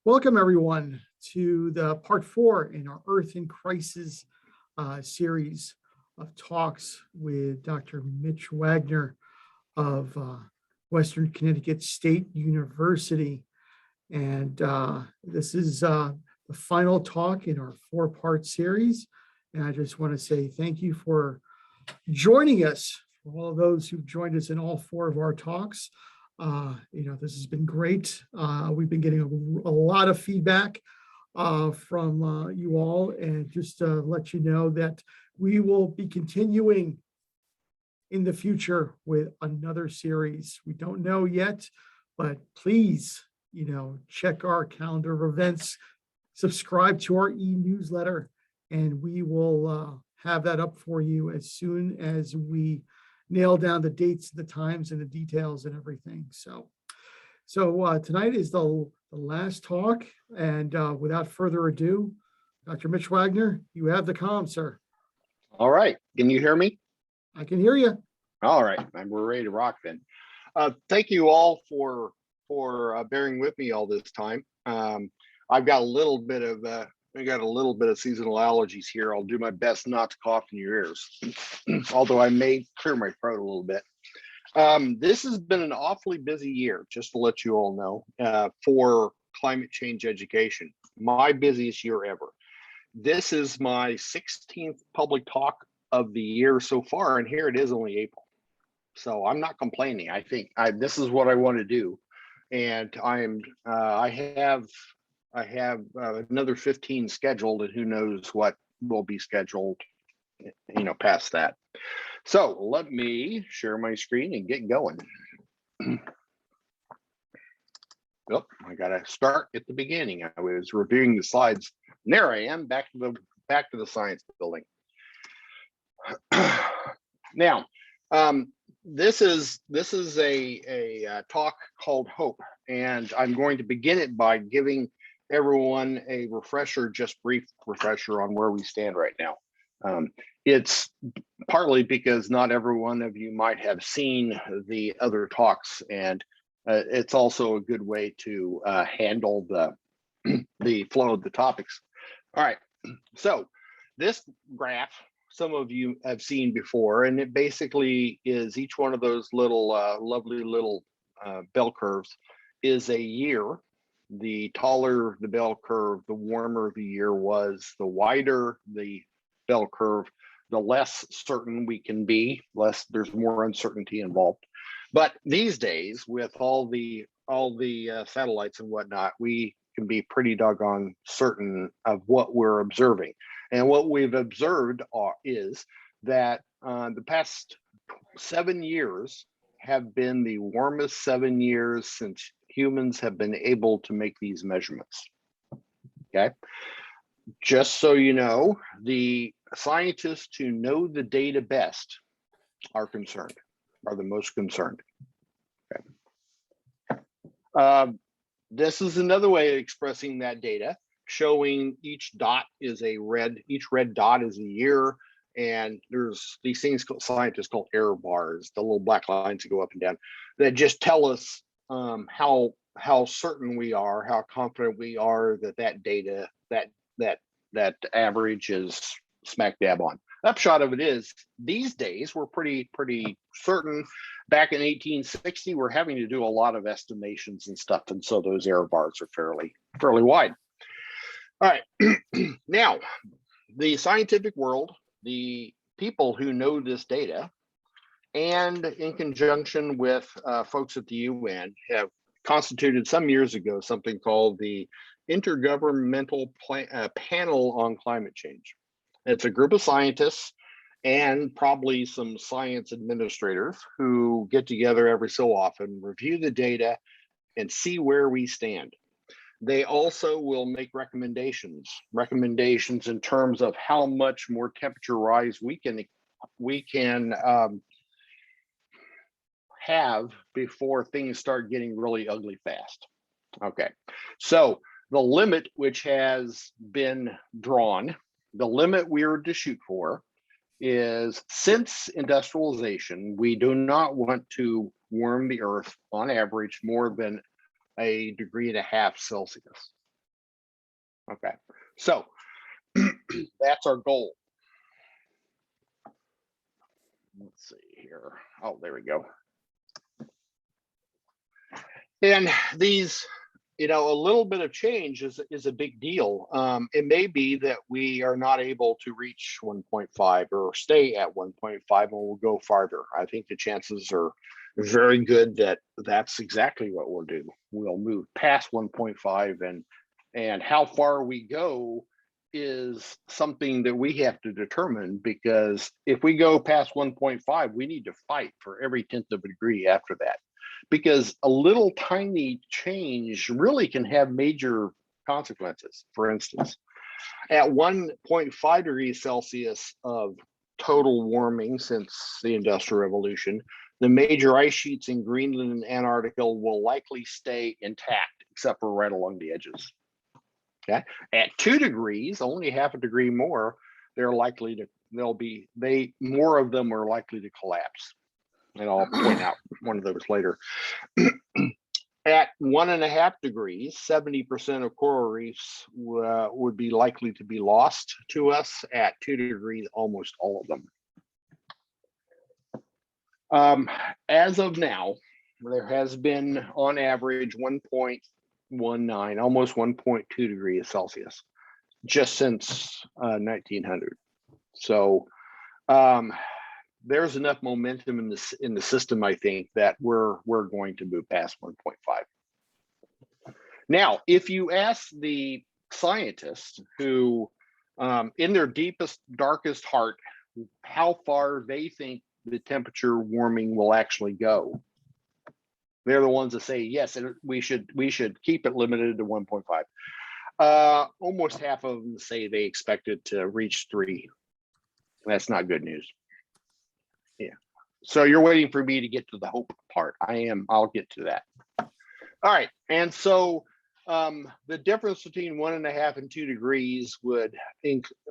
Welcome, everyone, to the part 4 in our Earth in Crisis series of talks with Dr. Mitch Wagner of Western Connecticut State University. And this is the final talk in our 4-part series. And I just want to say thank you for joining us, for all of those who've joined us in all 4 of our talks. This has been great. We've been getting a lot of feedback from you all, and just to let you know that we will be continuing in the future with another series. We don't know yet, but please, check our calendar of events, subscribe to our e-newsletter, and we will have that up for you as soon as we nail down the dates, the times, and the details and everything. So tonight is the last talk, and without further ado, Dr. Mitch Wagner, you have the comm, sir. All right. Can you hear me? I can hear you. All right. We're ready to rock then. Thank you all for bearing with me all this time. I've got a little bit of seasonal allergies here. I'll do my best not to cough in your ears, although I may clear my throat a little bit. This has been an awfully busy year, just to let you all know, for climate change education. My busiest year ever. This is my 16th public talk of the year so far, and here it is only April. So I'm not complaining. I think this is what I want to do, and I have another 15 scheduled, and who knows what will be scheduled, past that. So let me share my screen and get going. Oh, I gotta start at the beginning. I was reviewing the slides, and there I am, back to the science building. Now, this is a talk called Hope, and I'm going to begin it by giving everyone a brief refresher on where we stand right now. It's partly because not every one of you might have seen the other talks, and it's also a good way to handle the flow of the topics. All right, so this graph some of you have seen before, and it basically is each one of those little lovely little bell curves is a year. The taller the bell curve, the warmer the year was. The wider the bell curve, the less certain we can be, there's more uncertainty involved. But these days, with all the satellites and whatnot, we can be pretty doggone certain of what we're observing. And what we've observed is that the past 7 years have been the warmest 7 years since humans have been able to make these measurements. Okay, just so you know, the scientists who know the data best are the most concerned. Okay. This is another way of expressing that data, showing each red dot is a year, and there's these things scientists call error bars, the little black lines that go up and down, that just tell us how certain we are, how confident we are that data, that average is smack dab on. Upshot of it is, these days we're pretty certain. Back in 1860, we're having to do a lot of estimations and stuff, and so those error bars are fairly wide. All right, now the scientific world, the people who know this data, and in conjunction with folks at the UN, have constituted some years ago something called the Intergovernmental Panel on Climate Change. It's a group of scientists and probably some science administrators who get together every so often, review the data, and see where we stand. They also will make recommendations in terms of how much more temperature rise we can have before things start getting really ugly fast. Okay, so the limit which has been drawn, the limit we are to shoot for, is since industrialization, we do not want to warm the earth on average more than 1.5 degrees Celsius. Okay, so that's our goal. Let's see here. Oh, there we go. And these, a little bit of change is a big deal. It may be that we are not able to reach 1.5 or stay at 1.5 and we'll go farther. I think the chances are very good that that's exactly what we'll do. We'll move past 1.5, and how far we go is something that we have to determine, because if we go past 1.5, we need to fight for every 1/10 of a degree after that, because a little tiny change really can have major consequences. For instance, at 1.5 degrees Celsius of total warming since the Industrial Revolution, the major ice sheets in Greenland and Antarctica will likely stay intact, except for right along the edges. Okay. At 2 degrees, only half a degree more, more of them are likely to collapse. And I'll point out one of those later. At 1.5 degrees, 70% of coral reefs would be likely to be lost to us. At 2 degrees, almost all of them. As of now, there has been on average 1.19, almost 1.2 degrees Celsius, just since 1900. So there's enough momentum in the system, I think, that we're going to move past 1.5. Now, if you ask the scientists who, in their deepest, darkest heart, how far they think the temperature warming will actually go, they're the ones that say yes, we should keep it limited to 1.5. Almost half of them say they expect it to reach 3. That's not good news. Yeah. So you're waiting for me to get to the hope part. I am. I'll get to that. All right. And so the difference between 1.5 and 2 degrees would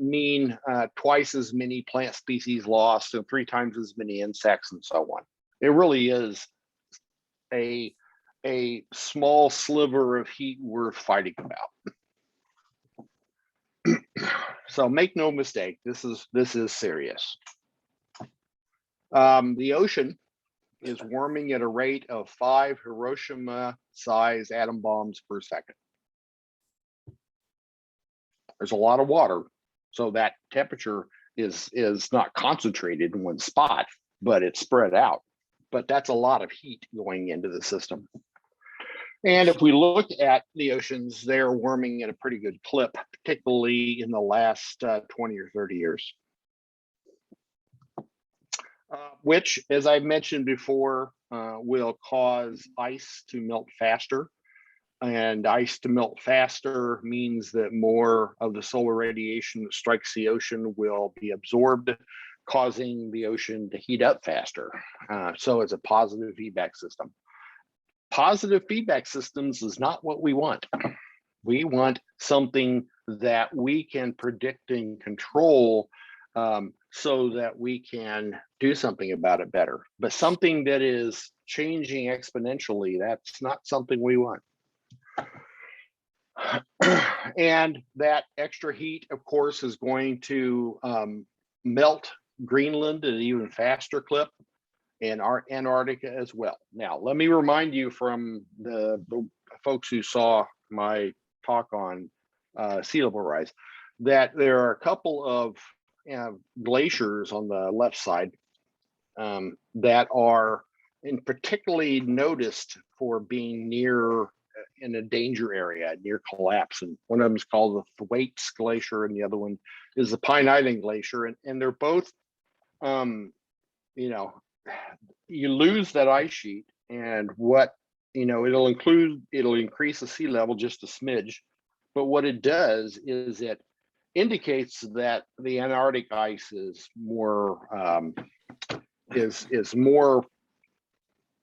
mean twice as many plant species lost and 3 times as many insects and so on. It really is a small sliver of heat worth fighting about. So make no mistake, this is serious. The ocean is warming at a rate of 5 Hiroshima-sized atom bombs per second. There's a lot of water, so that temperature is not concentrated in one spot, but it's spread out. But that's a lot of heat going into the system. And if we look at the oceans, they're warming at a pretty good clip, particularly in the last 20 or 30 years. Which, as I mentioned before, will cause ice to melt faster. And ice to melt faster means that more of the solar radiation that strikes the ocean will be absorbed, causing the ocean to heat up faster. So it's a positive feedback system. Positive feedback systems is not what we want. We want something that we can predict and control, so that we can do something about it better. But something that is changing exponentially, that's not something we want. And that extra heat, of course, is going to melt Greenland at an even faster clip, and our Antarctica as well. Now, let me remind you from the folks who saw my talk on sea level rise, that there are a couple of glaciers on the left side that are particularly noticed for being near in a danger area, near collapse. And one of them is called the Thwaites Glacier, and the other one is the Pine Island Glacier. And they're both, you lose that ice sheet, and it'll increase the sea level just a smidge. But what it does is it indicates that the Antarctic ice is more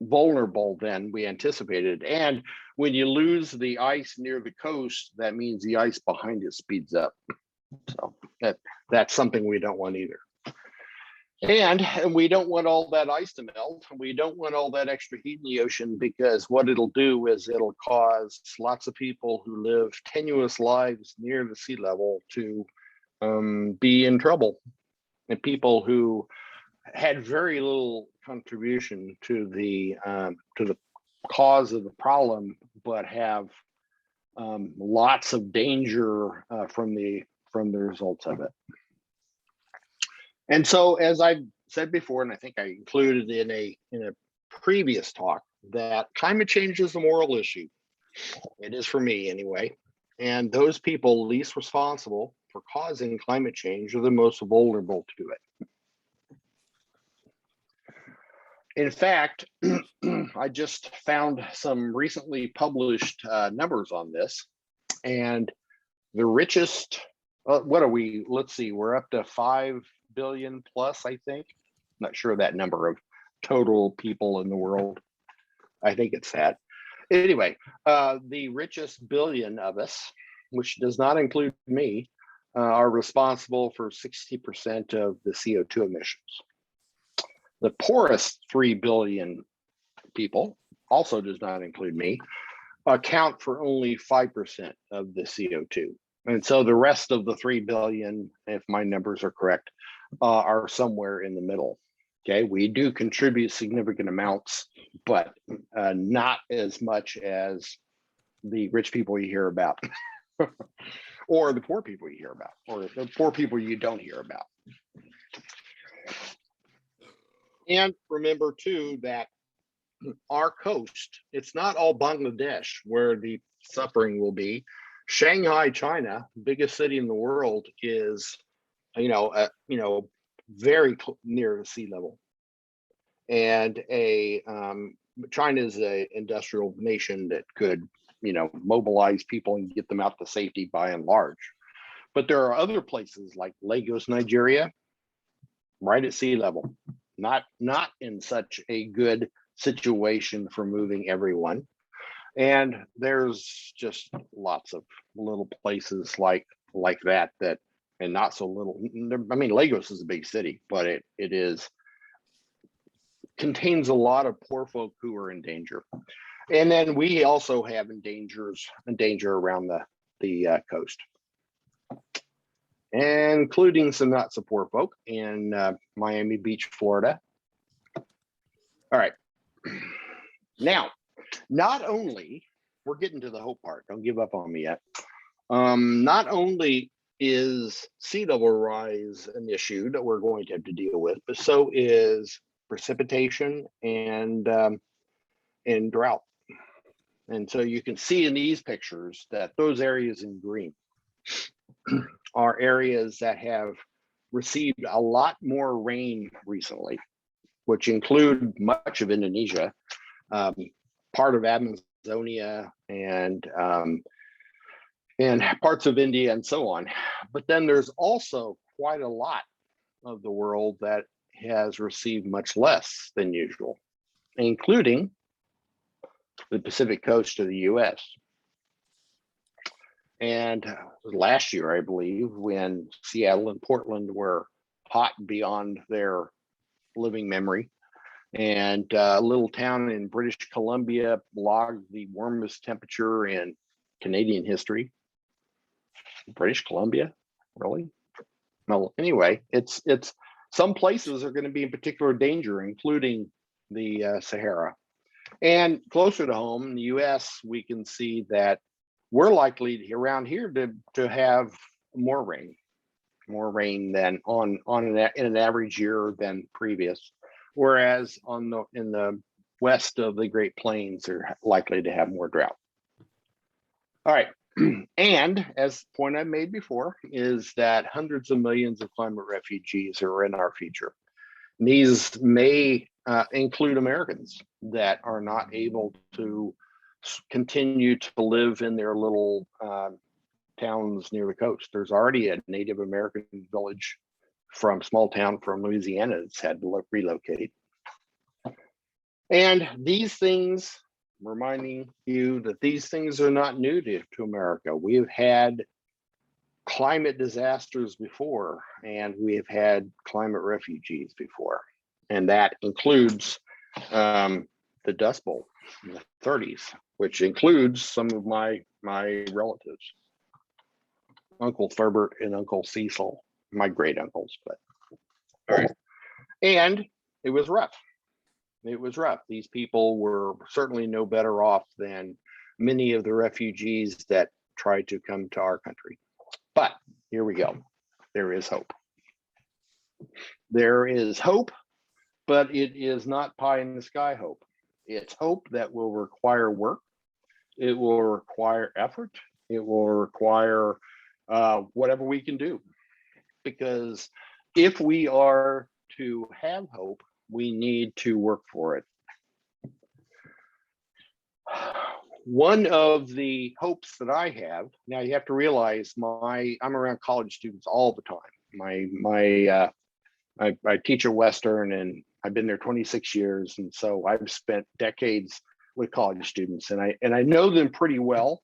vulnerable than we anticipated. And when you lose the ice near the coast, that means the ice behind it speeds up. So that's something we don't want either. And we don't want all that ice to melt. We don't want all that extra heat in the ocean, because what it'll do is it'll cause lots of people who live tenuous lives near the sea level to be in trouble. And people who had very little contribution to the cause of the problem, but have lots of danger from the results of it. And so, as I said before, and I think I included in a previous talk, that climate change is a moral issue. It is for me anyway. And those people least responsible for causing climate change are the most vulnerable to it. In fact, I just found some recently published numbers on this, and the richest, what are we? Let's see, we're up to 5 billion plus, I think. Not sure that number of total people in the world. I think it's that. Anyway, the richest billion of us, which does not include me, are responsible for 60% of the CO2 emissions. The poorest 3 billion people, also does not include me, account for only 5% of the CO2. And so the rest of the 3 billion, if my numbers are correct, are somewhere in the middle. Okay, we do contribute significant amounts, but not as much as the rich people you hear about, or the poor people you hear about, or the poor people you don't hear about. And remember too that our coast, it's not all Bangladesh where the suffering will be. Shanghai, China, biggest city in the world, is very near the sea level. And China is an industrial nation that could mobilize people and get them out to safety by and large. But there are other places like Lagos, Nigeria, right at sea level, not in such a good situation for moving everyone. And there's just lots of little places like that, and not so little. I mean, Lagos is a big city, but it contains a lot of poor folk who are in danger. And then we also have danger around the coast, including some not so poor folk in Miami Beach, Florida. All right. Now, not only, we're getting to the hope part, don't give up on me yet. Not only is sea level rise an issue that we're going to have to deal with, but so is precipitation and drought. And so you can see in these pictures that those areas in green are areas that have received a lot more rain recently, which include much of Indonesia, part of Amazonia, and parts of India, and so on. But then there's also quite a lot of the world that has received much less than usual, including the Pacific coast of the US. And last year, I believe, when Seattle and Portland were hot beyond their living memory, and a little town in British Columbia logged the warmest temperature in Canadian history. British Columbia, really? Well, anyway, it's some places are going to be in particular danger, including the Sahara. And closer to home in the US, we can see that we're likely around here to have more rain than in an average year than previous. Whereas in the west of the Great Plains are likely to have more drought. All right. And as the point I made before is that hundreds of millions of climate refugees are in our future. And these may include Americans that are not able to continue to live in their little towns near the coast. There's already a Native American village small town from Louisiana that's had to relocate. And these things, reminding you that these things are not new to America. We've had climate disasters before, and we have had climate refugees before, and that includes the Dust Bowl in the 30s, which includes some of my relatives, Uncle Thurbert and Uncle Cecil, my great uncles. But all right, and it was rough. It was rough. These people were certainly no better off than many of the refugees that tried to come to our country. But here we go. There is hope. There is hope, but it is not pie in the sky hope. It's hope that will require work. It will require effort. It will require whatever we can do. Because if we are to have hope, we need to work for it. One of the hopes that I have, now you have to realize I'm around college students all the time. I teach at Western, and I've been there 26 years. And so I've spent decades with college students, and I know them pretty well.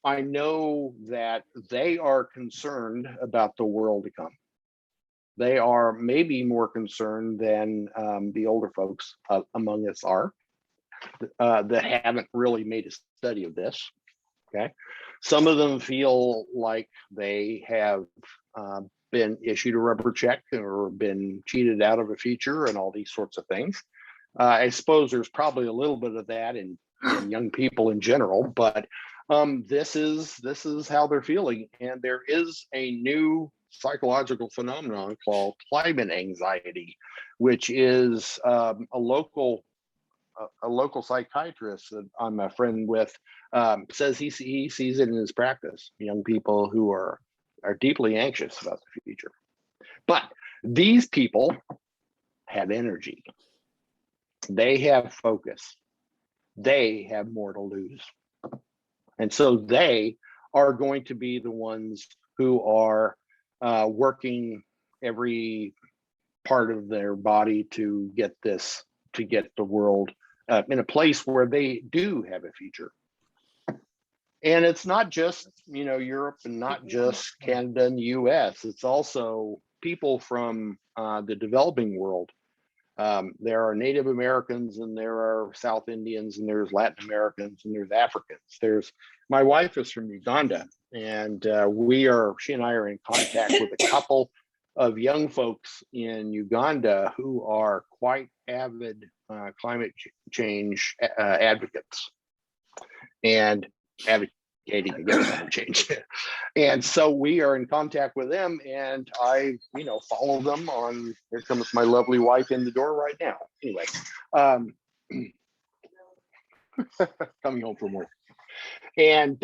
I know that they are concerned about the world to come. They are maybe more concerned than the older folks among us are that haven't really made a study of this. Okay, some of them feel like they have been issued a rubber check or been cheated out of a future and all these sorts of things. I suppose there's probably a little bit of that in young people in general, but this is how they're feeling. And there is a new psychological phenomenon called climate anxiety, which is a local psychiatrist that I'm a friend with says he sees it in his practice. Young people who are deeply anxious about the future. But these people have energy. They have focus. They have more to lose. And so they are going to be the ones who are working every part of their body to get the world in a place where they do have a future. And it's not just, Europe, and not just Canada and the US. It's also people from the developing world. There are Native Americans, and there are South Indians, and there's Latin Americans, and there's Africans. My wife is from Uganda, and she and I are in contact with a couple of young folks in Uganda who are quite avid climate change advocates and advocating against climate change. And so we are in contact with them, and I, follow them on. Here comes my lovely wife in the door right now. Anyway, coming home from work. And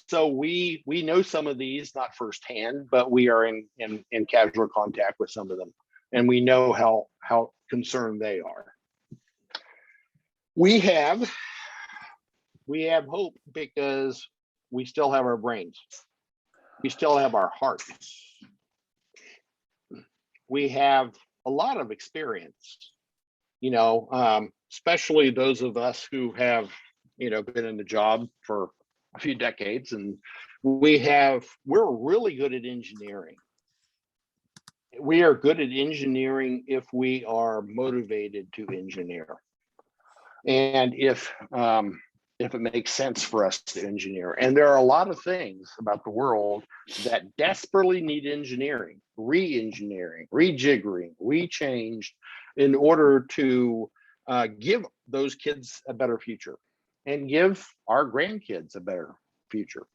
so we know some of these, not firsthand, but we are in casual contact with some of them, and we know how concerned they are. We have hope because we still have our brains. We still have our hearts. We have a lot of experience, especially those of us who have, been in the job for a few decades, and we're really good at engineering. We are good at engineering if we are motivated to engineer. And if it makes sense for us to engineer. And there are a lot of things about the world that desperately need engineering, re-engineering, rejiggering, re-changed in order to give those kids a better future and give our grandkids a better future.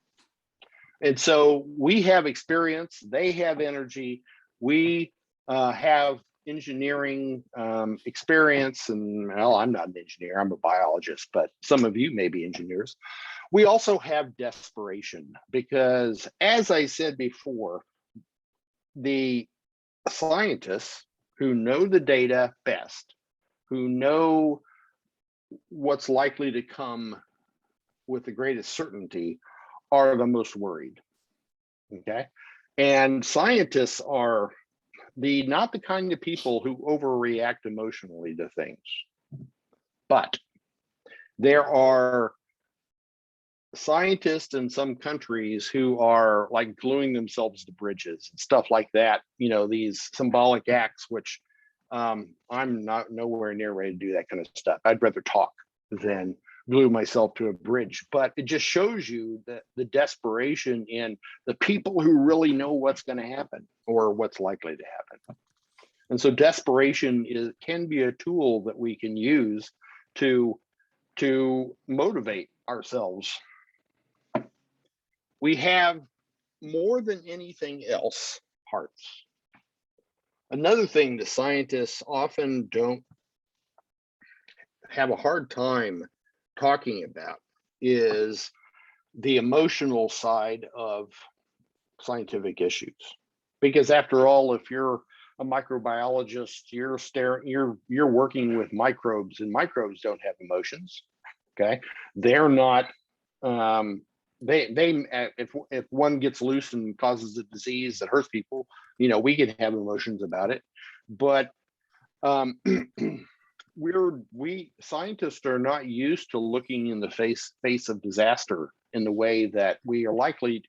And so we have experience, they have energy, we have engineering experience, and well, I'm not an engineer, I'm a biologist, but some of you may be engineers. We also have desperation because, as I said before, the scientists who know the data best, who know what's likely to come with the greatest certainty, are the most worried. Okay, and scientists are not the kind of people who overreact emotionally to things, but there are scientists in some countries who are like gluing themselves to bridges and stuff like that, these symbolic acts, which I'm not nowhere near ready to do that kind of stuff. I'd rather talk than glue myself to a bridge. But it just shows you that the desperation in the people who really know what's going to happen or what's likely to happen. And so desperation can be a tool that we can use to motivate ourselves. We have, more than anything else, hearts. Another thing that scientists often don't have a hard time talking about is the emotional side of scientific issues. Because after all, if you're a microbiologist, you're working with microbes, and microbes don't have emotions. Okay, they're not. If one gets loose and causes a disease that hurts people, we can have emotions about it. But we scientists are not used to looking in the face of disaster in the way that we are likely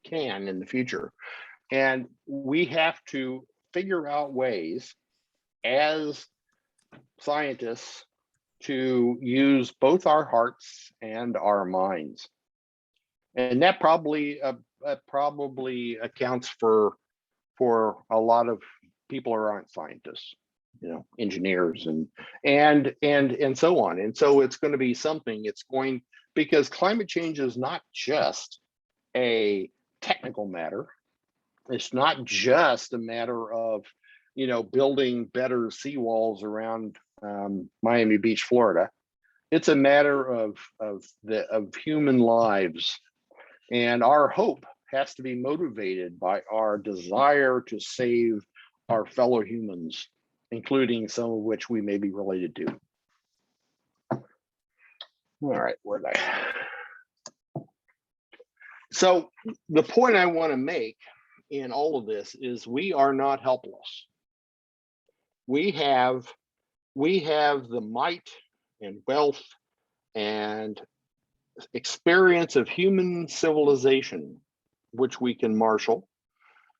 can in the future. And we have to figure out ways as scientists to use both our hearts and our minds. And that probably accounts for a lot of people who aren't scientists, engineers and so on. And so it's going to be something, because climate change is not just a technical matter. It's not just a matter of, building better seawalls around Miami Beach, Florida. It's a matter of human lives. And our hope has to be motivated by our desire to save our fellow humans, including some of which we may be related to. All right, where'd I? So the point I want to make in all of this is we are not helpless. We have the might and wealth and experience of human civilization, which we can marshal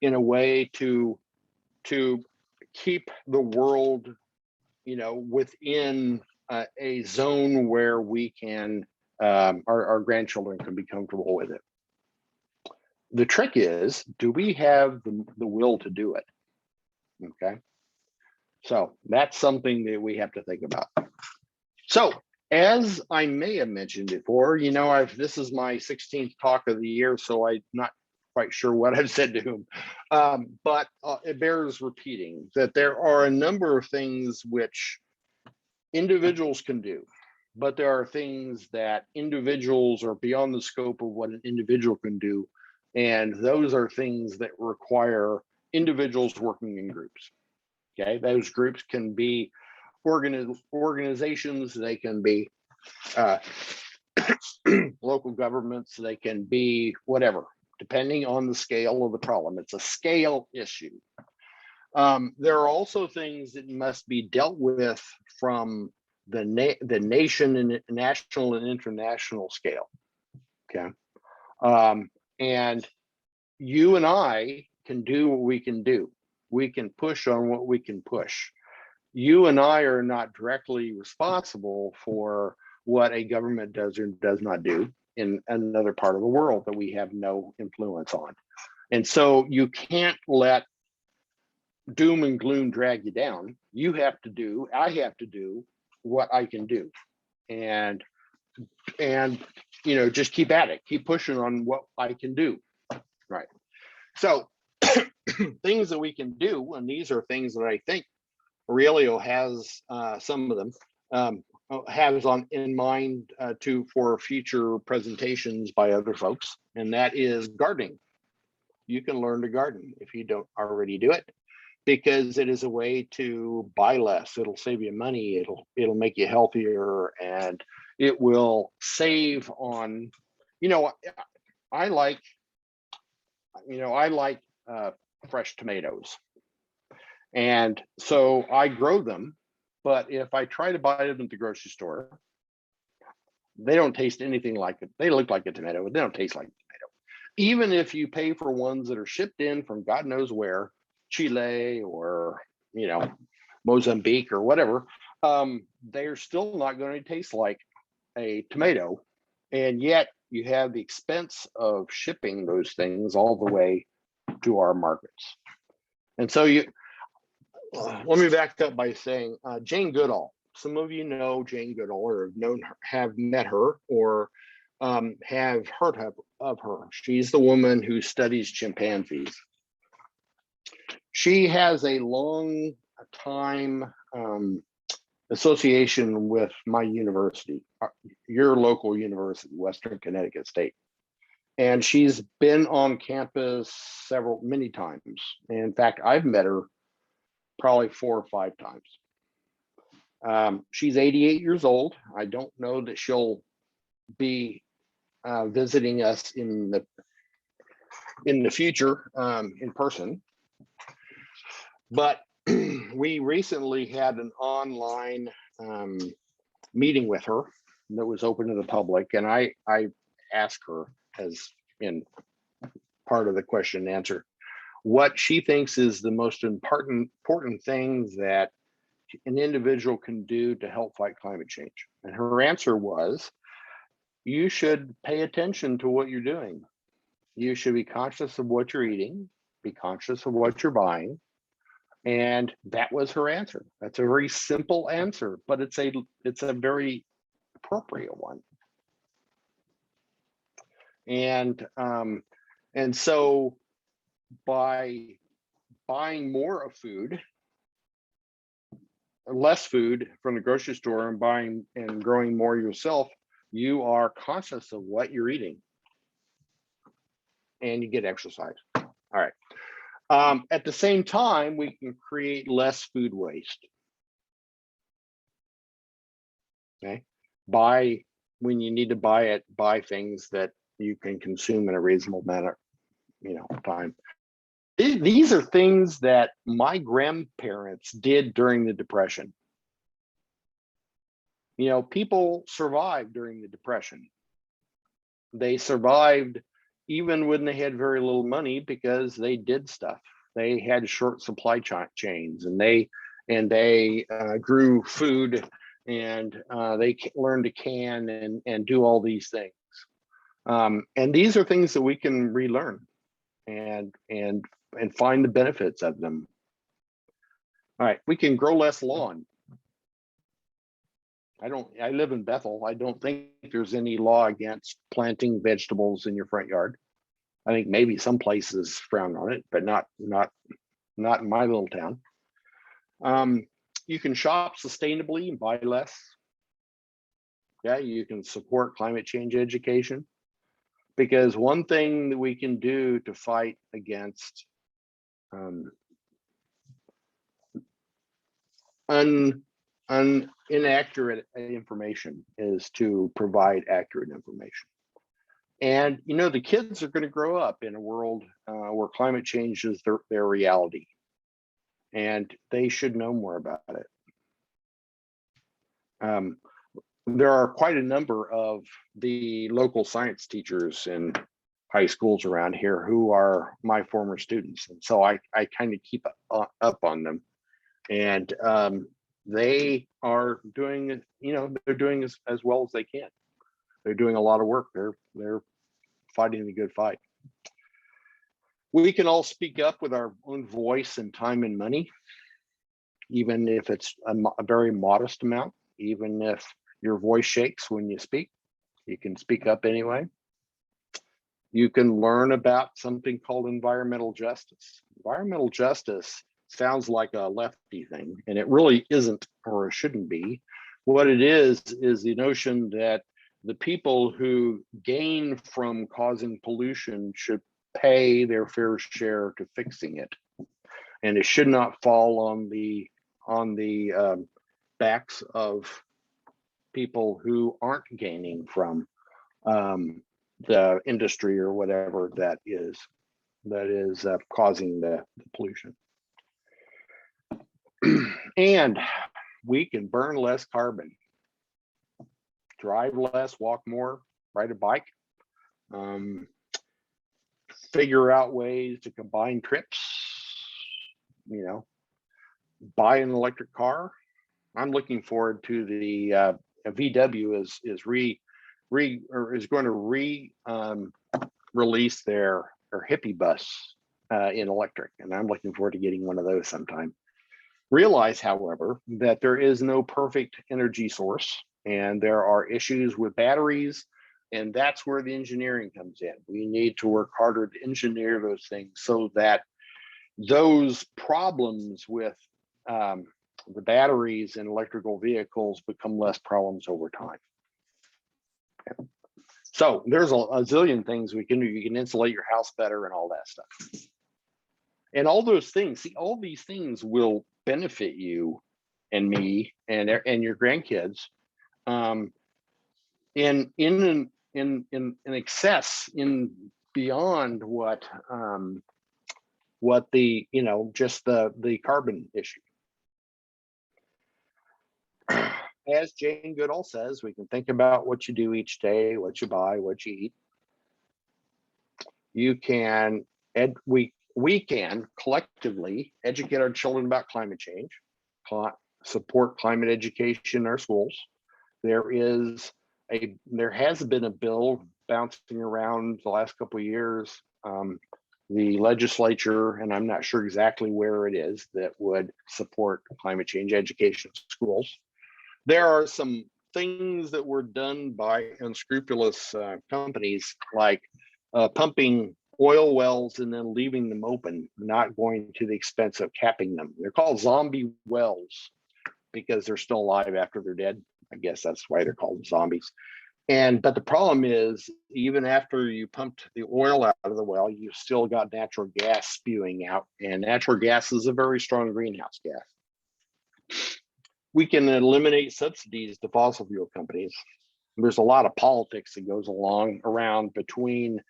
in a way to keep the world, within a zone where we can, our grandchildren can be comfortable with it. The trick is, do we have the will to do it? Okay. So that's something that we have to think about. So as I may have mentioned before, this is my 16th talk of the year, so I'm not quite sure what I've said to whom, but it bears repeating that there are a number of things which individuals can do, but there are things that individuals are beyond the scope of what an individual can do. And those are things that require individuals working in groups. Okay, those groups can be organizations, they can be local governments, they can be whatever, depending on the scale of the problem. It's a scale issue. There are also things that must be dealt with from the nation and national and international scale. Okay, and you and I can do what we can do. We can push on what we can push. You and I are not directly responsible for what a government does or does not do in another part of the world that we have no influence on. And so you can't let doom and gloom drag you down. I have to do what I can do. And just keep at it, keep pushing on what I can do. Right. So things that we can do, and these are things that I think Aurelio has some of them has in mind for future presentations by other folks, and that is gardening. You can learn to garden if you don't already do it, because it is a way to buy less. It'll save you money. It'll make you healthier, and it will save on. I like fresh tomatoes. And so I grow them, but if I try to buy them at the grocery store, They don't taste anything like it. They look like a tomato, but they don't taste like a tomato. Even if you pay for ones that are shipped in from God knows where, Chile or, you know, Mozambique or whatever, they're still not going to taste like a tomato. And yet you have the expense of shipping those things all the way to our markets. And so let me back up by saying Jane Goodall. Some of you know Jane Goodall or have known her, have met her, or have heard of her. She's the woman who studies chimpanzees. She has a long time association with my university, your local university, Western Connecticut State. And she's been on campus many times. In fact, I've met her probably 4 or 5 times. She's 88 years old. I don't know that she'll be visiting us in the future in person, but we recently had an online meeting with her that was open to the public, and I asked her, as in part of the question and answer, what she thinks is the most important things that an individual can do to help fight climate change. And her answer was, you should pay attention to what you're doing. You should be conscious of what you're eating, be conscious of what you're buying. And that was her answer. That's a very simple answer, but it's a very appropriate one. And so by buying more of food, less food from the grocery store, and buying and growing more yourself, you are conscious of what you're eating, and you get exercise. All right. At the same time, we can create less food waste. Okay. When you need to buy things that you can consume in a reasonable manner, time. These are things that my grandparents did during the Depression. People survived during the Depression. They survived even when they had very little money because they did stuff. They had short supply chains, and they grew food, and they learned to can and do all these things. And these are things that we can relearn and find the benefits of them. All right, we can grow less lawn. I live in Bethel. I don't think there's any law against planting vegetables in your front yard. I think maybe some places frown on it, but not in my little town. You can shop sustainably and buy less. Yeah, you can support climate change education, because one thing that we can do to fight against inaccurate information is to provide accurate information. And the kids are going to grow up in a world where climate change is their reality, and they should know more about it. There are quite a number of the local science teachers in high schools around here who are my former students, and so I kind of keep up on them. And they are doing, they're doing as well as they can. They're doing a lot of work. They're fighting the good fight. We can all speak up with our own voice and time and money, even if it's a very modest amount. Even if your voice shakes when you speak, you can speak up anyway. You can learn about something called environmental justice. Environmental justice sounds like a lefty thing, and it really isn't, or it shouldn't be. What it is the notion that the people who gain from causing pollution should pay their fair share to fixing it, and it should not fall on the backs of people who aren't gaining from the industry or whatever that is causing the pollution. And we can burn less carbon. drive less, walk more, ride a bike, figure out ways to combine trips, buy an electric car. I'm looking forward to the VW is going to release their hippie bus in electric, and I'm looking forward to getting one of those sometime. Realize, however, that there is no perfect energy source, and there are issues with batteries, and that's where the engineering comes in. We need to work harder to engineer those things so that those problems with the batteries in electrical vehicles become less problems over time. Okay. So there's a zillion things we can do. You can insulate your house better and all that stuff. And all those things, see, all these things will benefit you and me and your grandkids in excess, in beyond what the just the carbon issue. As Jane Goodall says, we can think about what you do each day, what you buy, what you eat. You can we can collectively educate our children about climate change, support climate education in our schools. There has been a bill bouncing around the last couple of years. The legislature, and I'm not sure exactly where it is, that would support climate change education in schools. There are some things that were done by unscrupulous companies, like pumping oil wells and then leaving them open, not going to the expense of capping them. They're called zombie wells because they're still alive after they're dead. I guess that's why they're called zombies. But the problem is, even after you pumped the oil out of the well, you've still got natural gas spewing out, and natural gas is a very strong greenhouse gas. We can eliminate subsidies to fossil fuel companies. There's a lot of politics that goes around between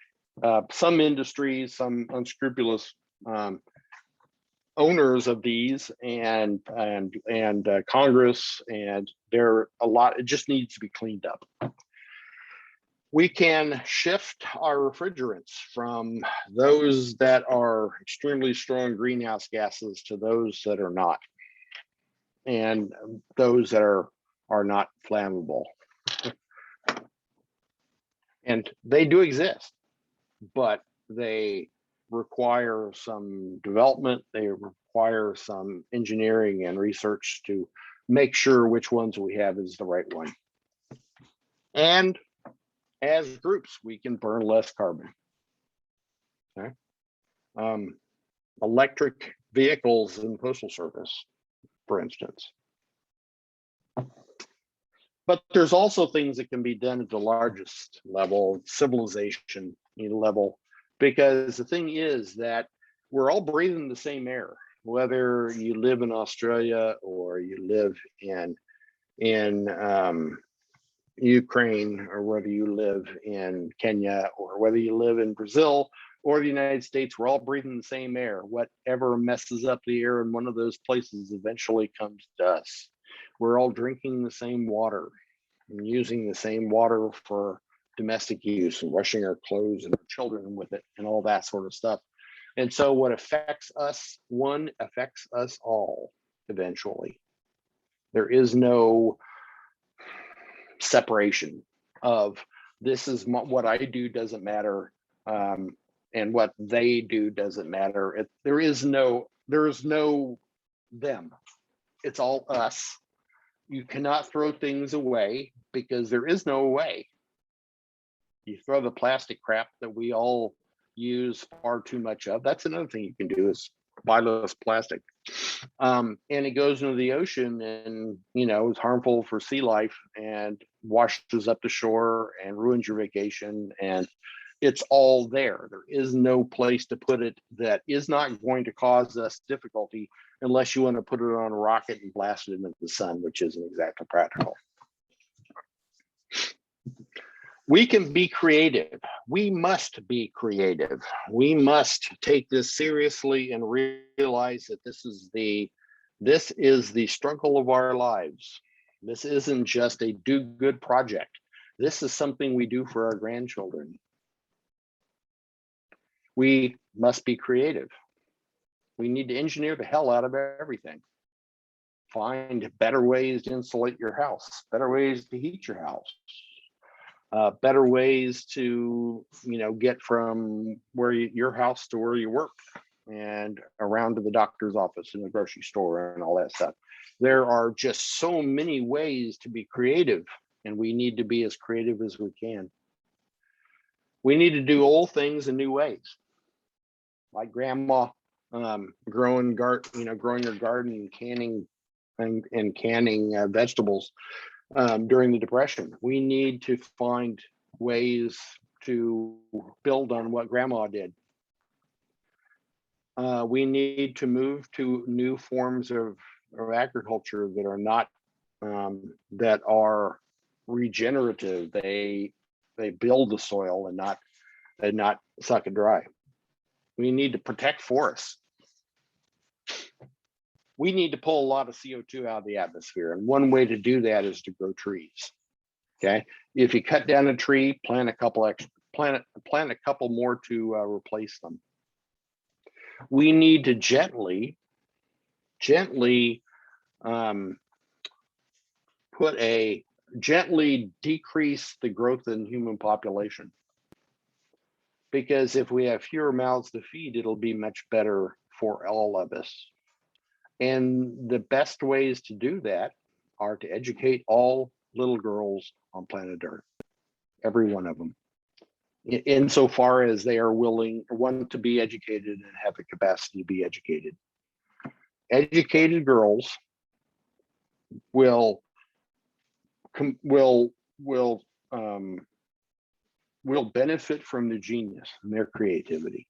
some industries, some unscrupulous owners of these, and Congress, and it just needs to be cleaned up. We can shift our refrigerants from those that are extremely strong greenhouse gases to those that are not, and those that are not flammable. And they do exist, but they require some development. They require some engineering and research to make sure which ones we have is the right one. And as groups, we can burn less carbon. Okay. Electric vehicles in the Postal Service, for instance. But there's also things that can be done at the largest level, civilization level, because the thing is that we're all breathing the same air, whether you live in Australia or you live in Ukraine, or whether you live in Kenya, or whether you live in Brazil or the United States. We're all breathing the same air. Whatever messes up the air in one of those places eventually comes to us. We're all drinking the same water and using the same water for domestic use, and washing our clothes and our children with it, and all that sort of stuff. And so what affects us, one affects us all eventually. There is no separation of this is what I do doesn't matter, and what they do doesn't matter. There is no them. It's all us. You cannot throw things away because there is no way. You throw the plastic crap that we all use far too much of. That's another thing you can do, is buy less plastic. And it goes into the ocean, and it's harmful for sea life, and washes up the shore and ruins your vacation. And it's all there. There is no place to put it that is not going to cause us difficulty, unless you want to put it on a rocket and blast it into the sun, which isn't exactly practical. We can be creative. We must be creative. We must take this seriously and realize that this is the struggle of our lives. This isn't just a do-good project. This is something we do for our grandchildren. We must be creative. We need to engineer the hell out of everything. Find better ways to insulate your house, better ways to heat your house, better ways to, get from your house to where you work and around to the doctor's office and the grocery store and all that stuff. There are just so many ways to be creative, and we need to be as creative as we can. We need to do old things in new ways, like grandma growing her garden and canning vegetables during the Depression. We need to find ways to build on what grandma did. We need to move to new forms of agriculture that are not that are regenerative. They build the soil and not suck it dry. We need to protect forests. We need to pull a lot of CO2 out of the atmosphere, and one way to do that is to grow trees. Okay, if you cut down a tree, plant a couple more to replace them. We need to gently decrease the growth in human population, because if we have fewer mouths to feed, it'll be much better for all of us. And the best ways to do that are to educate all little girls on planet Earth, every one of them, insofar as they are want to be educated and have the capacity to be educated. Educated girls will benefit from their genius and their creativity.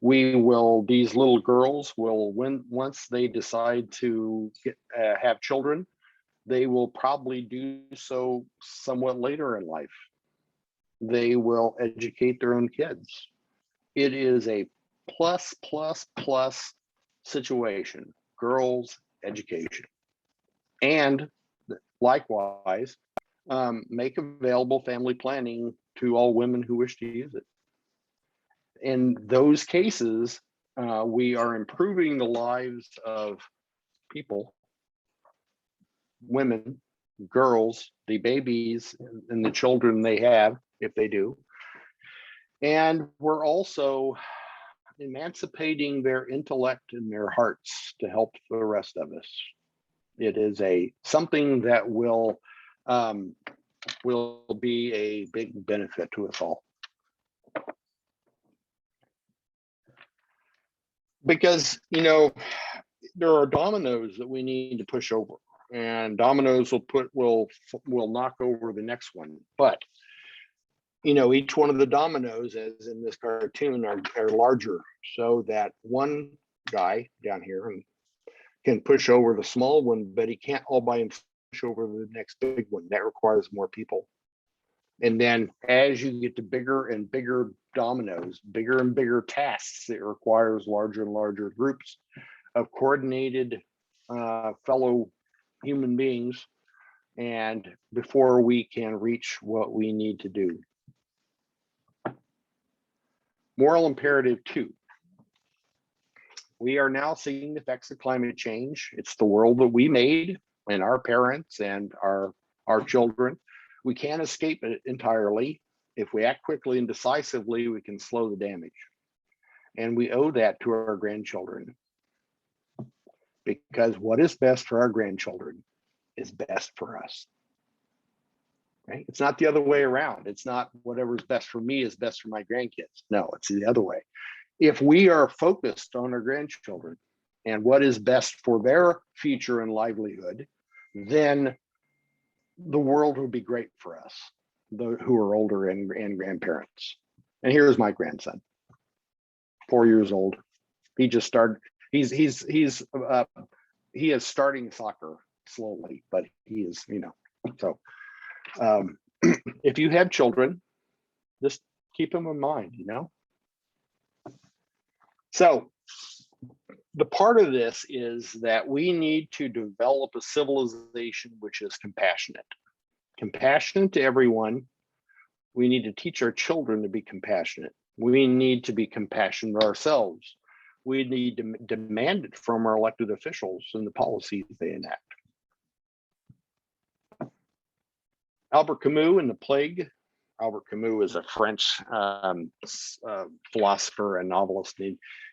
These little girls will, once they decide to have children, they will probably do so somewhat later in life. They will educate their own kids. It is a plus situation, girls' education. And likewise, make available family planning to all women who wish to use it. In those cases, we are improving the lives of people, women, girls, the babies, and the children they have, if they do. And we're also emancipating their intellect and their hearts to help the rest of us. It is something that will be a big benefit to us all. Because, there are dominoes that we need to push over, and dominoes will knock over the next one. But, each one of the dominoes, as in this cartoon, are larger, so that one guy down here can push over the small one, but he can't all by himself push over the next big one. That requires more people. And then as you get to bigger and bigger dominoes, bigger and bigger tasks, it requires larger and larger groups of coordinated fellow human beings, and before we can reach what we need to do. Moral imperative 2. We are now seeing the effects of climate change. It's the world that we made, and our parents and our children. We can't escape it entirely. If we act quickly and decisively, we can slow the damage. And we owe that to our grandchildren. Because what is best for our grandchildren is best for us. Right? It's not the other way around. It's not whatever's best for me is best for my grandkids. No, it's the other way. If we are focused on our grandchildren and what is best for their future and livelihood, then the world will be great for us, who are older and grandparents. And here's my grandson, 4 years old. He just started. He is starting soccer slowly, but he is, So, if you have children, just keep them in mind, So, the part of this is that we need to develop a civilization which is compassionate. Compassionate to everyone. We need to teach our children to be compassionate. We need to be compassionate ourselves. We need to demand it from our elected officials and the policies they enact. Albert Camus and the Plague. Albert Camus is a French philosopher and novelist.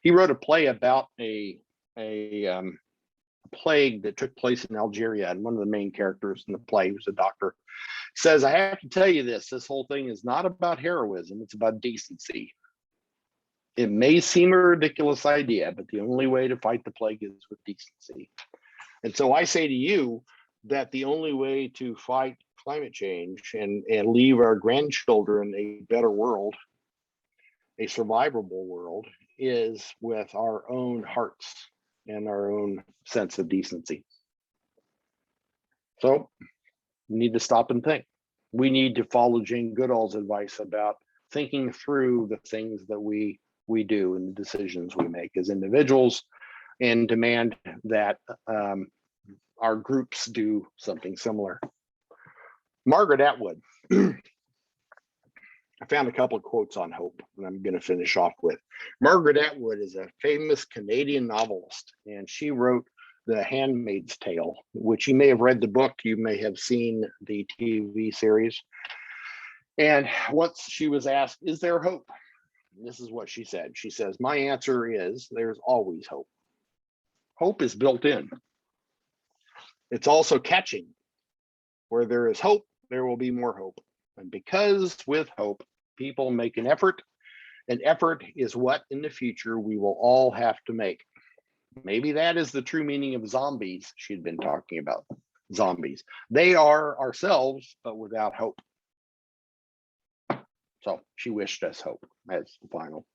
He wrote a play about a plague that took place in Algeria, and one of the main characters in the play, who's a doctor, says, I have to tell you this whole thing is not about heroism, it's about decency. It may seem a ridiculous idea, but the only way to fight the plague is with decency. And so I say to you that the only way to fight climate change and leave our grandchildren a better world, a survivable world, is with our own hearts and our own sense of decency. So we need to stop and think. We need to follow Jane Goodall's advice about thinking through the things that we do and the decisions we make as individuals, and demand that our groups do something similar. Margaret Atwood. I found a couple of quotes on hope, and I'm going to finish off with. Margaret Atwood is a famous Canadian novelist, and she wrote The Handmaid's Tale, which you may have read the book, you may have seen the TV series. And once she was asked, is there hope? And this is what she said. She says, my answer is there's always hope. Hope is built in. It's also catching. Where there is hope, there will be more hope. And because with hope, people make an effort is what in the future we will all have to make. Maybe that is the true meaning of zombies she'd been talking about. Zombies. They are ourselves, but without hope. So she wished us hope as the final.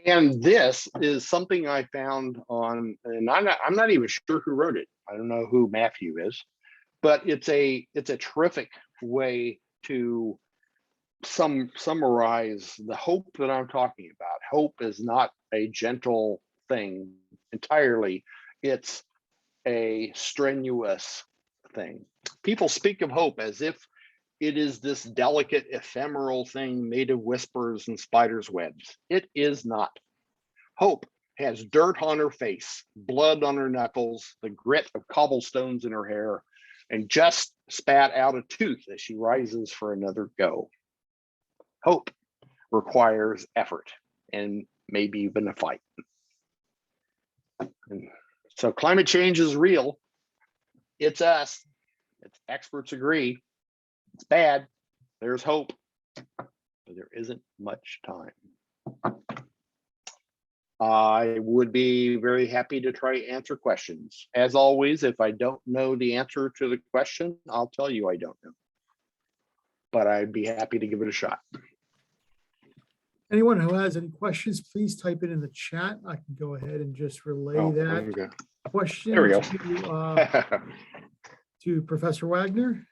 And this is something I found on, and I'm not even sure who wrote it. I don't know who Matthew is, but it's a terrific way to summarize the hope that I'm talking about. Hope is not a gentle thing entirely. It's a strenuous thing. People speak of hope as if it is this delicate, ephemeral thing made of whispers and spiders' webs. It is not. Hope has dirt on her face, blood on her knuckles, the grit of cobblestones in her hair, and just spat out a tooth as she rises for another go. Hope requires effort and maybe even a fight. And so climate change is real. It's us. It's experts agree. It's bad. There's hope, but there isn't much time. I would be very happy to try to answer questions. As always, if I don't know the answer to the question, I'll tell you I don't know. But I'd be happy to give it a shot. Anyone who has any questions, please type it in the chat. I can go ahead and just relay that question There we go. to Professor Wagner,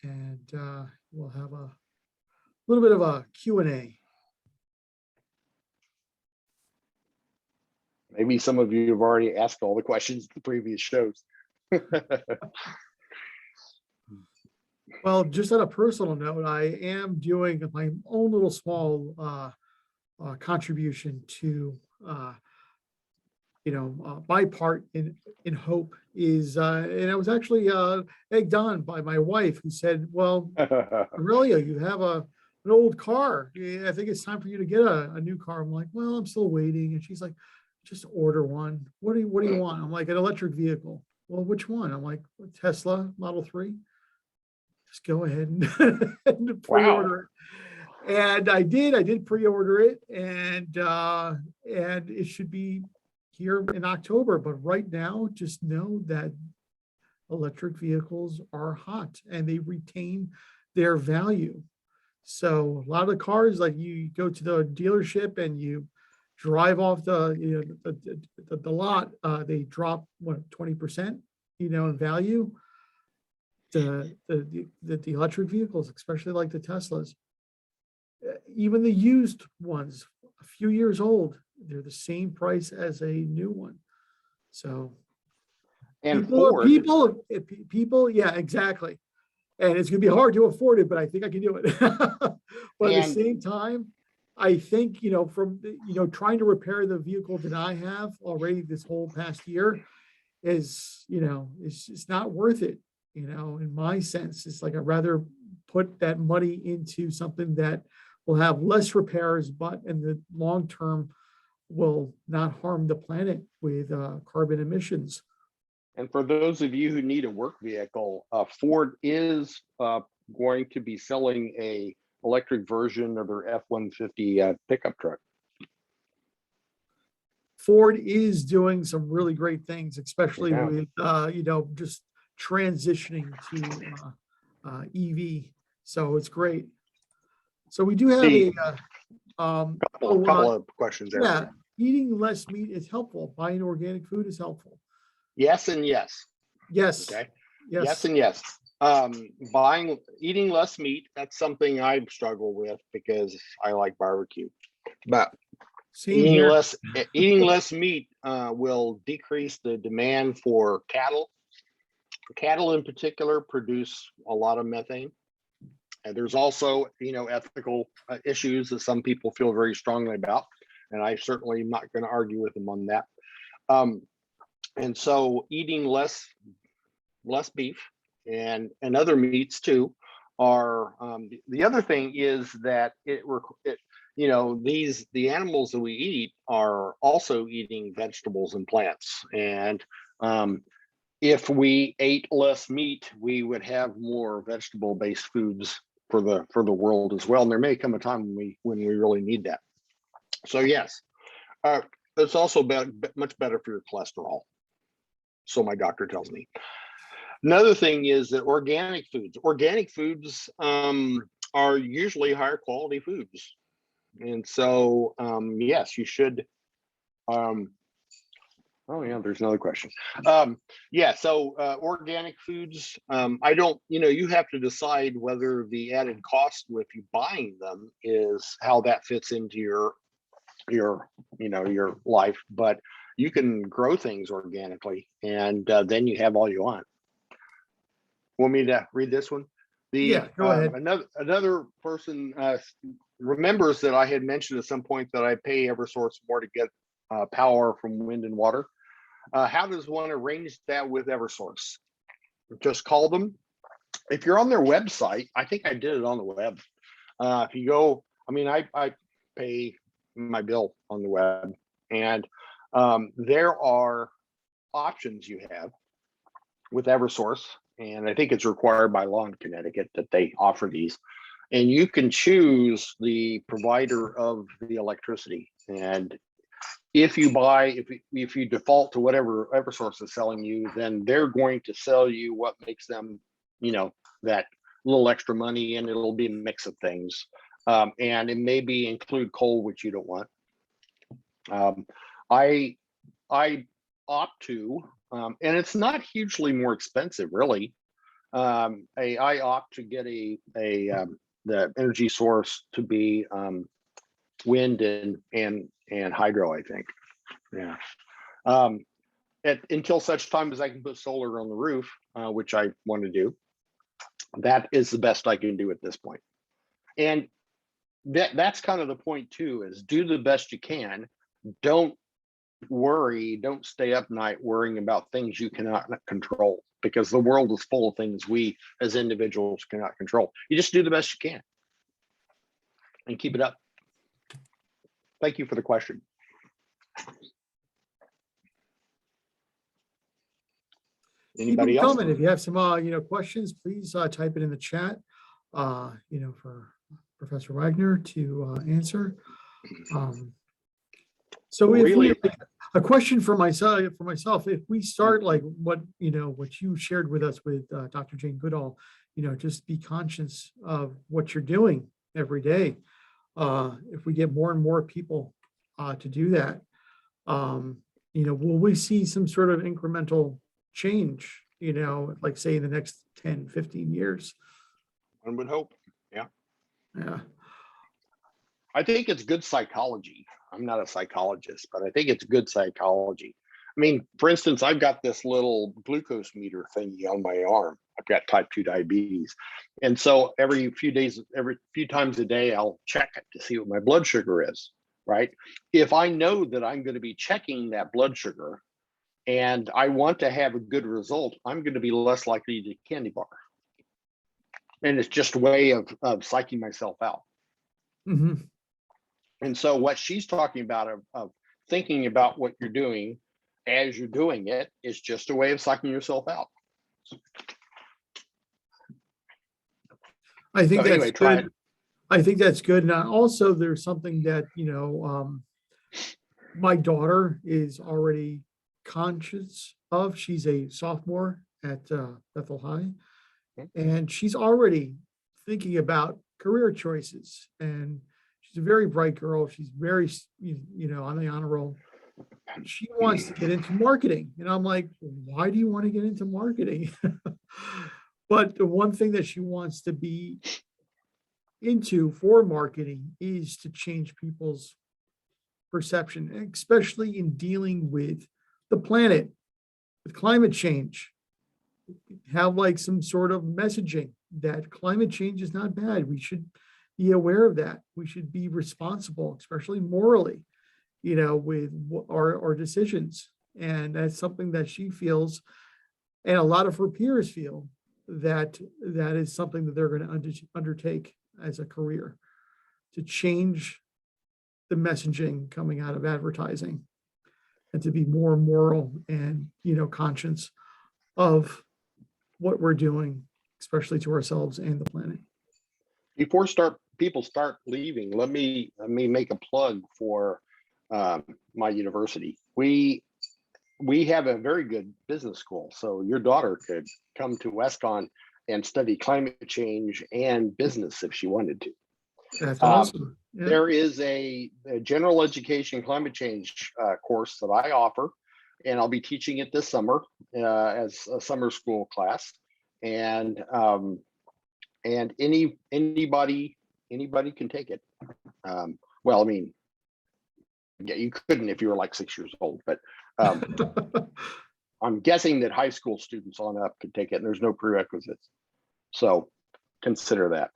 and we'll have a little bit of a Q&A. Maybe some of you have already asked all the questions in the previous shows. Well, just on a personal note, I am doing my own little small contribution to, my part in hope is, and I was actually egged on by my wife, who said, well, Aurelia, you have an old car. I think it's time for you to get a new car. I'm like, well, I'm still waiting. And she's like, just order one. What do you want? I'm like, an electric vehicle. Well, which one? I'm like, Tesla Model 3. Just go ahead and pre-order it. And I did pre-order it, and it should be here in October. But right now, just know that electric vehicles are hot and they retain their value. So a lot of the cars, like you go to the dealership and you drive off the lot, they drop 20%, in value. The electric vehicles, especially like the Teslas, even the used ones, a few years old, They're the same price as a new one. So And people, yeah, exactly. And it's gonna be hard to afford it, but I think I can do it. But at the And same time, I think, trying to repair the vehicle that I have already this whole past year is, it's not worth it. In my sense, it's like I'd rather put that money into something that will have less repairs, but in the long term will not harm the planet with carbon emissions. And for those of you who need a work vehicle, Ford is going to be selling a electric version of their F-150 pickup truck. Ford is doing some really great things, especially Yeah. with, just transitioning to EV. So it's great. So we do have The- couple of questions there. yeah, eating less meat is helpful. Buying organic food is helpful. Yes and yes. Yes. Okay. Yes. Yes and yes. Eating less meat, that's something I struggle with because I like barbecue. But Same eating here. less meat will decrease the demand for cattle. Cattle in particular produce a lot of methane. And there's also, ethical issues that some people feel very strongly about. And I certainly am not going to argue with them on that. And so eating less beef and other meats too are the other thing is that the animals that we eat are also eating vegetables and plants. And if we ate less meat, we would have more vegetable based foods for the world as well. And there may come a time when we really need that. So yes, it's also much better for your cholesterol. So my doctor tells me. Another thing is that organic foods are usually higher quality foods. And so, yes, you should. Oh yeah, there's another question. Yeah, so organic foods, I don't, you have to decide whether the added cost with you buying them is how that fits into your life, but you can grow things organically and then you have all you want. Want me to read this one? Yeah, go ahead. Another person remembers that I had mentioned at some point that I pay Eversource more to get power from wind and water. How does one arrange that with Eversource? Just call them. If you're on their website, I think I did it on the web. If you go, I pay my bill on the web, and there are options you have with Eversource, and I think it's required by law in Connecticut that they offer these. And you can choose the provider of the electricity. And if you default to whatever Eversource is selling you, then they're going to sell you what makes them, that little extra money, and it'll be a mix of things. And it may include coal, which you don't want. I opt to, and it's not hugely more expensive, really. I opt to get the energy source to be wind and hydro, I think. Yeah. Until such time as I can put solar on the roof, which I want to do. That is the best I can do at this point. And that's kind of the point too, is do the best you can. Don't stay up night worrying about things you cannot control, because the world is full of things we as individuals cannot control. You just do the best you can and keep it up. Thank you for the question. Anybody else? If you have some questions, please type it in the chat, for Professor Wagner to answer. So if Really? a question for myself, if we start like what you shared with us with Dr. Jane Goodall, just be conscious of what you're doing every day. If we get more and more people to do that, will we see some sort of incremental change, like say in the next 10, 15 years? One would hope. Yeah. Yeah. I think it's good psychology I'm not a psychologist, but I think it's good psychology. I mean, for instance, I've got this little glucose meter thingy on my arm. I've got type 2 diabetes. And so every few times a day, I'll check it to see what my blood sugar is, right? If I know that I'm going to be checking that blood sugar and I want to have a good result, I'm going to be less likely to eat a candy bar. And it's just a way of psyching myself out. Mhm. And so what she's talking about of thinking about what you're doing as you're doing it is just a way of psyching yourself out. I think So that's anyway, try good. it. I think that's good. And also there's something that, my daughter is already conscious of. She's a sophomore at Bethel High, and she's already thinking about career choices. And she's a very bright girl. She's very, on the honor roll. She wants to get into marketing. And I'm like, why do you want to get into marketing? But the one thing that she wants to be into for marketing is to change people's perception, especially in dealing with the planet, with climate change. Have like some sort of messaging that climate change is not bad. We should be aware of that. We should be responsible, especially morally, with our decisions. And that's something that she feels, and a lot of her peers feel, that is something that they're going to undertake as a career, to change the messaging coming out of advertising and to be more moral and, conscious of what we're doing, especially to ourselves and the planet. Before people start leaving, let me make a plug for my university. We have a very good business school, so your daughter could come to WestConn and study climate change and business if she wanted to. That's awesome. Yeah. There is a general education climate change course that I offer, and I'll be teaching it this summer as a summer school class. And anybody can take it. Well, I mean, yeah, you couldn't if you were like 6 years old, but I'm guessing that high school students on up could take it, and there's no prerequisites. So consider that.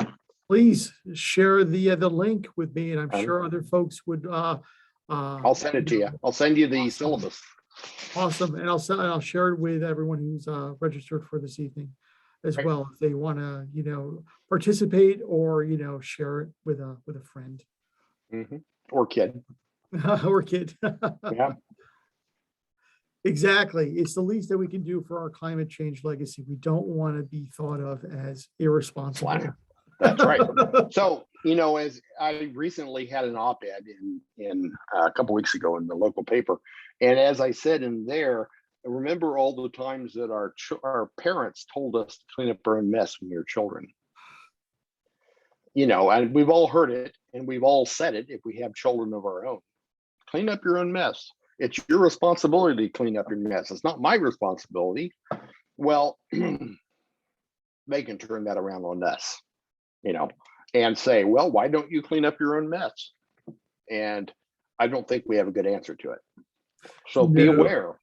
Please share the link with me, and I'm sure other folks would. I'll send it to you. I'll send you the awesome. syllabus. Awesome, and I'll share it with everyone who's registered for this evening, as Right. well, if they want to, participate or share it with a friend. Mm-hmm. Or kid. Or kid. Yeah. Exactly. It's the least that we can do for our climate change legacy. We don't want to be thought of as irresponsible. That's right. So, as I recently had an op-ed in a couple weeks ago in the local paper, and as I said in there, remember all the times that our parents told us to clean up our own mess when we were children. And we've all heard it, and we've all said it if we have children of our own. Clean up your own mess. It's your responsibility to clean up your mess. It's not my responsibility. Well, they can turn that around on us, and say, well, why don't you clean up your own mess? And I don't think we have a good answer to it. So be aware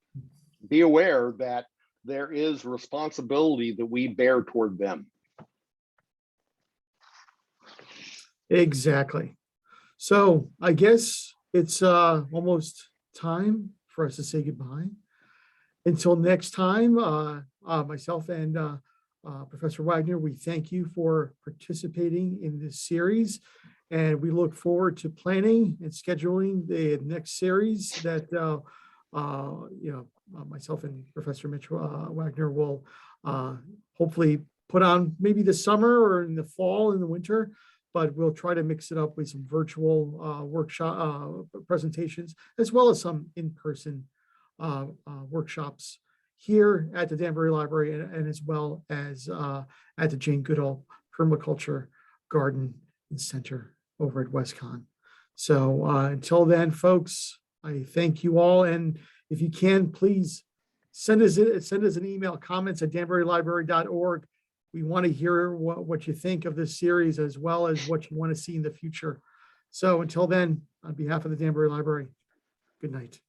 that there is responsibility that we bear toward them. Exactly. So I guess it's almost time for us to say goodbye. Until next time, myself and Professor Wagner, we thank you for participating in this series, and we look forward to planning and scheduling the next series that myself and Professor Mitch Wagner will hopefully put on maybe this summer or in the fall, in the winter. But we'll try to mix it up with some virtual workshop presentations, as well as some in-person workshops here at the Danbury Library, and as well as at the Jane Goodall Permaculture Garden and Center over at WestConn. So until then, folks, I thank you all. And if you can, please send us an email, comments@danburylibrary.org. We want to hear what you think of this series, as well as what you want to see in the future. So until then, on behalf of the Danbury Library, good night.